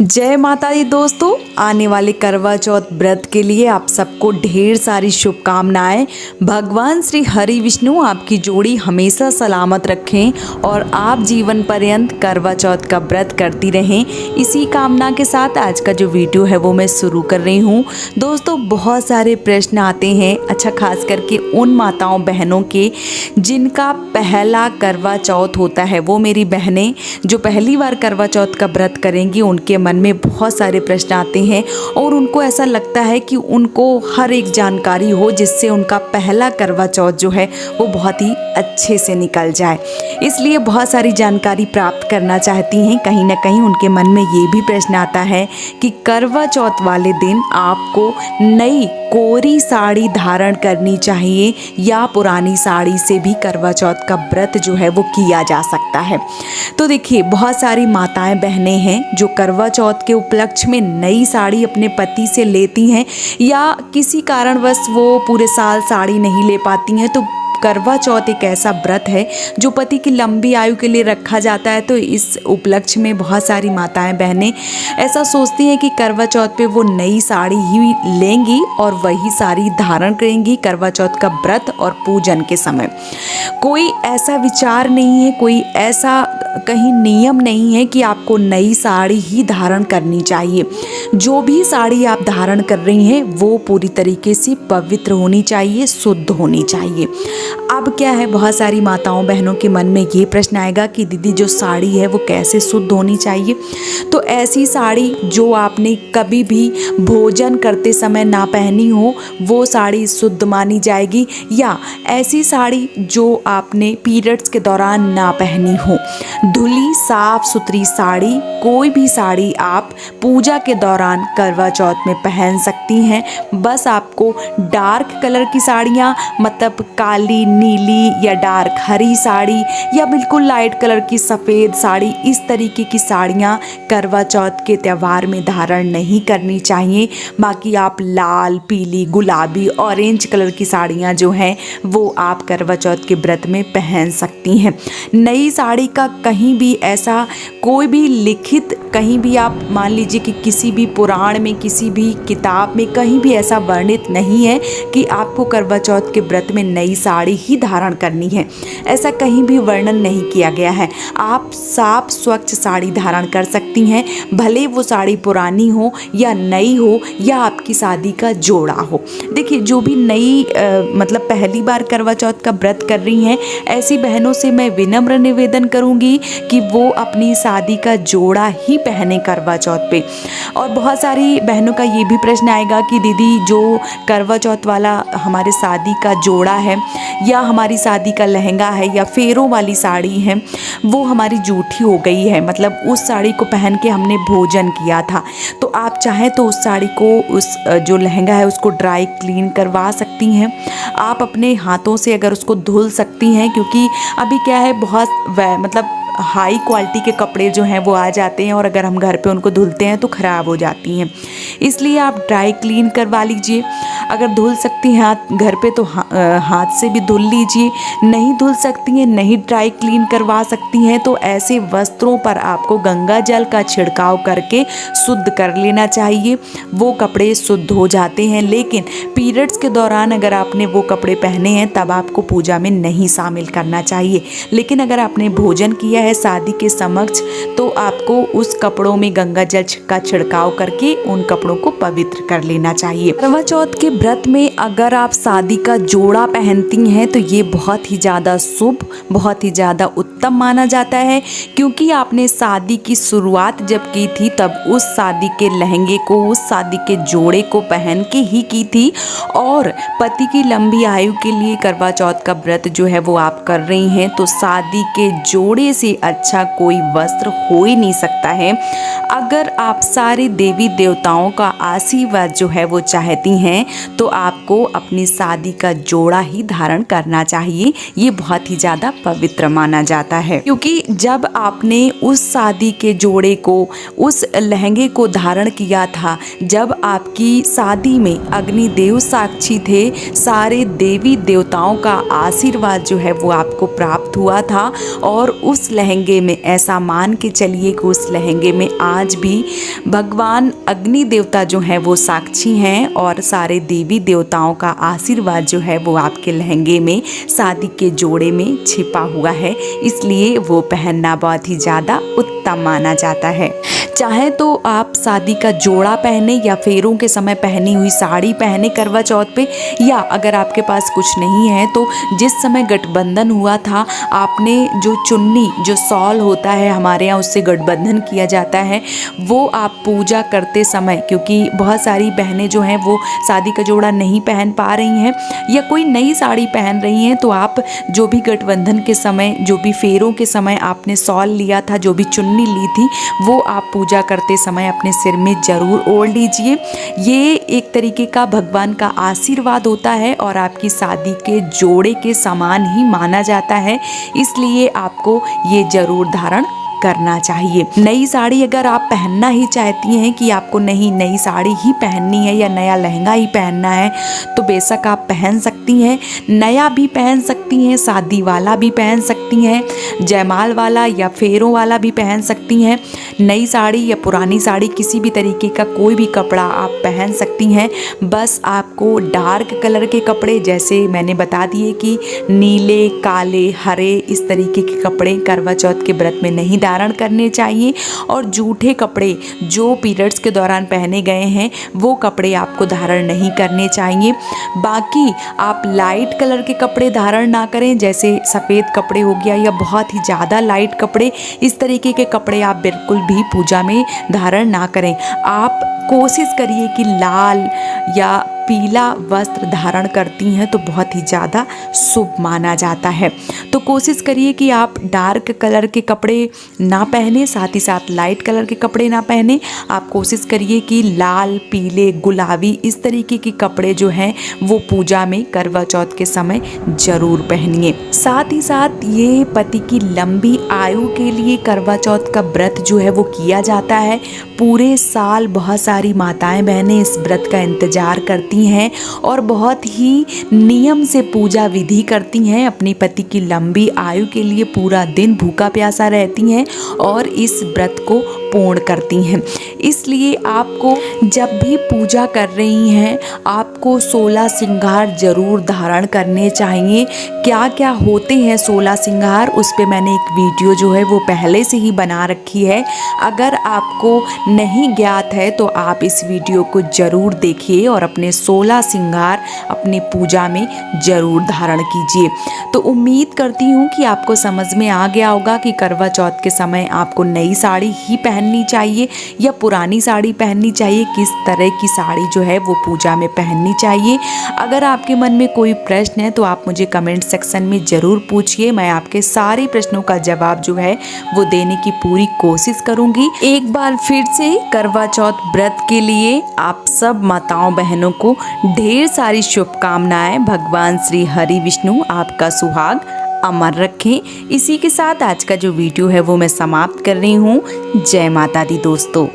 जय माता दी दोस्तों, आने वाले करवा चौथ व्रत के लिए आप सबको ढेर सारी शुभकामनाएं। भगवान श्री हरि विष्णु आपकी जोड़ी हमेशा सलामत रखें और आप जीवन पर्यंत करवा चौथ का व्रत करती रहें। इसी कामना के साथ आज का जो वीडियो है वो मैं शुरू कर रही हूँ। दोस्तों, बहुत सारे प्रश्न आते हैं, अच्छा खास करके उन माताओं बहनों के जिनका पहला करवा चौथ होता है। वो मेरी बहनें जो पहली बार करवा चौथ का व्रत करेंगी, उनके मन में बहुत सारे प्रश्न आते हैं और उनको ऐसा लगता है कि उनको हर एक जानकारी हो जिससे उनका पहला करवा चौथ जो है वो बहुत ही अच्छे से निकल जाए। इसलिए बहुत सारी जानकारी प्राप्त करना चाहती हैं। कहीं ना कहीं उनके मन में ये भी प्रश्न आता है कि करवा चौथ वाले दिन आपको नई कोरी साड़ी धारण करनी चाहिए या पुरानी साड़ी से भी करवा चौथ का व्रत जो है वो किया जा सकता है। तो देखिए, बहुत सारी माताएं बहनें हैं जो करवा चौथ के उपलक्ष्य में नई साड़ी अपने पति से लेती हैं या किसी कारणवश वो पूरे साल साड़ी नहीं ले पाती हैं। तो करवा चौथ एक ऐसा व्रत है जो पति की लंबी आयु के लिए रखा जाता है। तो इस उपलक्ष्य में बहुत सारी माताएं बहनें ऐसा सोचती हैं कि करवा चौथ पे वो नई साड़ी ही लेंगी और वही साड़ी धारण करेंगी करवा चौथ का व्रत और पूजन के समय। कोई ऐसा विचार नहीं है, कोई ऐसा कहीं नियम नहीं है कि आपको नई साड़ी ही धारण करनी चाहिए। जो भी साड़ी आप धारण कर रही हैं वो पूरी तरीके से पवित्र होनी चाहिए, शुद्ध होनी चाहिए। अब क्या है, बहुत सारी माताओं बहनों के मन में ये प्रश्न आएगा कि दीदी जो साड़ी है वो कैसे शुद्ध होनी चाहिए। तो ऐसी साड़ी जो आपने कभी भी भोजन करते समय ना पहनी हो वो साड़ी शुद्ध मानी जाएगी, या ऐसी साड़ी जो आपने पीरियड्स के दौरान ना पहनी हो। धुली साफ सुथरी साड़ी, कोई भी साड़ी आप पूजा के दौरान करवा चौथ में पहन सकती हैं। बस आपको डार्क कलर की साड़ियाँ, मतलब काली, नीली या डार्क हरी साड़ी या बिल्कुल लाइट कलर की सफ़ेद साड़ी, इस तरीके की साड़ियाँ करवा चौथ के त्यौहार में धारण नहीं करनी चाहिए। बाकी आप लाल, पीली, गुलाबी, ऑरेंज कलर की साड़ियाँ जो हैं वो आप करवा चौथ के व्रत में पहन सकती हैं। नई साड़ी का कहीं भी ऐसा कोई भी लिखित, कहीं भी आप मान लीजिए कि किसी भी पुराण में, किसी भी किताब में कहीं भी ऐसा वर्णित नहीं है कि आपको करवा चौथ के व्रत में नई साड़ी ही धारण करनी है। ऐसा कहीं भी वर्णन नहीं किया गया है। आप साफ स्वच्छ साड़ी धारण कर सकती हैं, भले वो साड़ी पुरानी हो या नई हो या आपकी शादी का जोड़ा हो। देखिए, जो भी नई मतलब पहली बार करवा चौथ का व्रत कर रही हैं, ऐसी बहनों से मैं विनम्र निवेदन करूंगी कि वो अपनी शादी का जोड़ा ही पहने करवा चौथ पे। और बहुत सारी बहनों का ये भी प्रश्न आएगा कि दीदी जो करवा चौथ वाला हमारे शादी का जोड़ा है या हमारी शादी का लहंगा है या फेरों वाली साड़ी है वो हमारी जूठी हो गई है, मतलब उस साड़ी को पहन के हमने भोजन किया था। तो आप चाहें तो उस साड़ी को, उस जो लहंगा है उसको ड्राई क्लीन करवा सकती हैं। आप अपने हाथों से अगर उसको धुल सकती हैं, क्योंकि अभी क्या है, बहुत मतलब हाई क्वालिटी के कपड़े जो हैं वो आ जाते हैं और अगर हम घर पे उनको धुलते हैं तो ख़राब हो जाती हैं। इसलिए आप ड्राई क्लीन करवा लीजिए। अगर धुल सकती हैं हाथ घर पे तो हाथ से भी धुल लीजिए। नहीं धुल सकती हैं, नहीं ड्राई क्लीन करवा सकती हैं तो ऐसे वस्त्रों पर आपको गंगा जल का छिड़काव करके शुद्ध कर लेना चाहिए। वो कपड़े शुद्ध हो जाते हैं। लेकिन पीरियड्स के दौरान अगर आपने वो कपड़े पहने हैं तब आपको पूजा में नहीं शामिल करना चाहिए। लेकिन अगर आपने भोजन किया है शादी के समक्ष तो आपको उस कपड़ों में गंगा जल का छिड़काव करके उन कपड़ों को पवित्र कर लेना चाहिए। करवा चौथ के व्रत में अगर आप शादी का जोड़ा पहनती हैं तो ये बहुत ही ज़्यादा शुभ, बहुत ही ज़्यादा उत्तम माना जाता है, क्योंकि आपने शादी की शुरुआत जब की थी तब उस शादी के लहंगे को, उस शादी के जोड़े को पहन के ही की थी। और पति की लंबी आयु के लिए करवा चौथ का व्रत जो है वो आप कर रही हैं, तो शादी के जोड़े से अच्छा कोई वस्त्र हो ही नहीं सकता है। अगर आप सारे देवी देवताओं का आशीर्वाद जो है वो चाहती हैं तो आपको अपनी शादी का जोड़ा ही धारण करना चाहिए। ये बहुत ही ज़्यादा पवित्र माना जाता है, क्योंकि जब आपने उस शादी के जोड़े को, उस लहंगे को धारण किया था, जब आपकी शादी में अग्निदेव साक्षी थे, सारे देवी देवताओं का आशीर्वाद जो है वो आपको प्राप्त हुआ था और उस लहंगे में, ऐसा मान के चलिए कि उस लहंगे में आज भी भगवान अग्नि देवता जो है वो साक्षी हैं और सारे देवी देवताओं का आशीर्वाद जो है वो आपके लहंगे में, शादी के जोड़े में छिपा हुआ है। इसलिए वो पहनना बहुत ही ज़्यादा उत्तम माना जाता है। चाहे तो आप शादी का जोड़ा पहने या फेरों के समय पहनी हुई साड़ी पहने करवा चौथ पे, या अगर आपके पास कुछ नहीं है तो जिस समय गठबंधन हुआ था आपने जो चुन्नी, जो शॉल होता है हमारे यहाँ उससे गठबंधन किया जाता है, वो आप पूजा करते समय, क्योंकि बहुत सारी बहनें जो हैं वो शादी का जोड़ा नहीं पहन पा रही हैं या कोई नई साड़ी पहन रही हैं, तो आप जो भी गठबंधन के समय, जो भी फेरों के समय आपने शॉल लिया था, जो भी चुन्नी ली थी, वो आप पूजा करते समय अपने सिर में ज़रूर ओढ़ लीजिए। ये एक तरीके का भगवान का आशीर्वाद होता है और आपकी शादी के जोड़े के समान ही माना जाता है, इसलिए आपको ये ज़रूर धारण करना चाहिए। नई साड़ी अगर आप पहनना ही चाहती हैं कि आपको नहीं नई साड़ी ही पहननी है या नया लहंगा ही पहनना है, तो बेशक आप पहन सकती हैं। नया भी पहन सकती हैं, शादी वाला भी पहन सकती हैं, जयमाल वाला या फेरों वाला भी पहन सकती हैं। नई साड़ी या पुरानी साड़ी, किसी भी तरीके का कोई भी कपड़ा आप पहन सकती हैं। बस आपको डार्क कलर के कपड़े, जैसे मैंने बता दिए कि नीले, काले, हरे, इस तरीके के कपड़े करवा चौथ के व्रत में नहीं धारण करने चाहिए। और जूठे कपड़े जो पीरियड्स के दौरान पहने गए हैं वो कपड़े आपको धारण नहीं करने चाहिए। बाकी आप लाइट कलर के कपड़े धारण ना करें, जैसे सफ़ेद कपड़े हो गया या बहुत ही ज़्यादा लाइट कपड़े, इस तरीके के कपड़े आप बिल्कुल भी पूजा में धारण ना करें। आप कोशिश करिए कि लाल या पीला वस्त्र धारण करती हैं तो बहुत ही ज़्यादा शुभ माना जाता है। तो कोशिश करिए कि आप डार्क कलर के कपड़े ना पहने, साथ ही साथ लाइट कलर के कपड़े ना पहने। आप कोशिश करिए कि लाल, पीले, गुलाबी, इस तरीके के कपड़े जो हैं वो पूजा में करवा चौथ के समय ज़रूर पहनिए। साथ ही साथ ये पति की लंबी आयु के लिए करवा चौथ का व्रत जो है वो किया जाता है। पूरे साल बहुत सारी माताएं बहनें इस व्रत का इंतज़ार करती हैं और बहुत ही नियम से पूजा विधि करती हैं। अपनी पति की लंबी आयु के लिए पूरा दिन भूखा प्यासा रहती हैं और इस व्रत को पूर्ण करती हैं। इसलिए आपको जब भी पूजा कर रही हैं आपको 16 श्रृंगार ज़रूर धारण करने चाहिए। क्या क्या होते हैं 16 श्रृंगार, उस पे मैंने एक वीडियो जो है वो पहले से ही बना रखी है। अगर आपको नहीं ज्ञात है तो आप इस वीडियो को ज़रूर देखिए और अपने 16 श्रृंगार अपनी पूजा में ज़रूर धारण कीजिए। तो उम्मीद करती हूँ कि आपको समझ में आ गया होगा कि करवा चौथ के समय आपको नई साड़ी ही पहननी चाहिए या पुरानी साड़ी पहननी चाहिए, किस तरह की साड़ी जो है वो पूजा में पहननी चाहिए। अगर आपके मन में कोई प्रश्न है तो आप मुझे कमेंट सेक्शन में ज़रूर पूछिए, मैं आपके सारे प्रश्नों का जवाब जो है वो देने की पूरी कोशिश करूँगी। एक बार फिर से करवा चौथ व्रत के लिए आप सब माताओं बहनों को ढेर सारी शुभकामनाएं। भगवान श्री हरि विष्णु आपका सुहाग अमर रखें। इसी के साथ आज का जो वीडियो है वो मैं समाप्त कर रही हूँ। जय माता दी दोस्तों।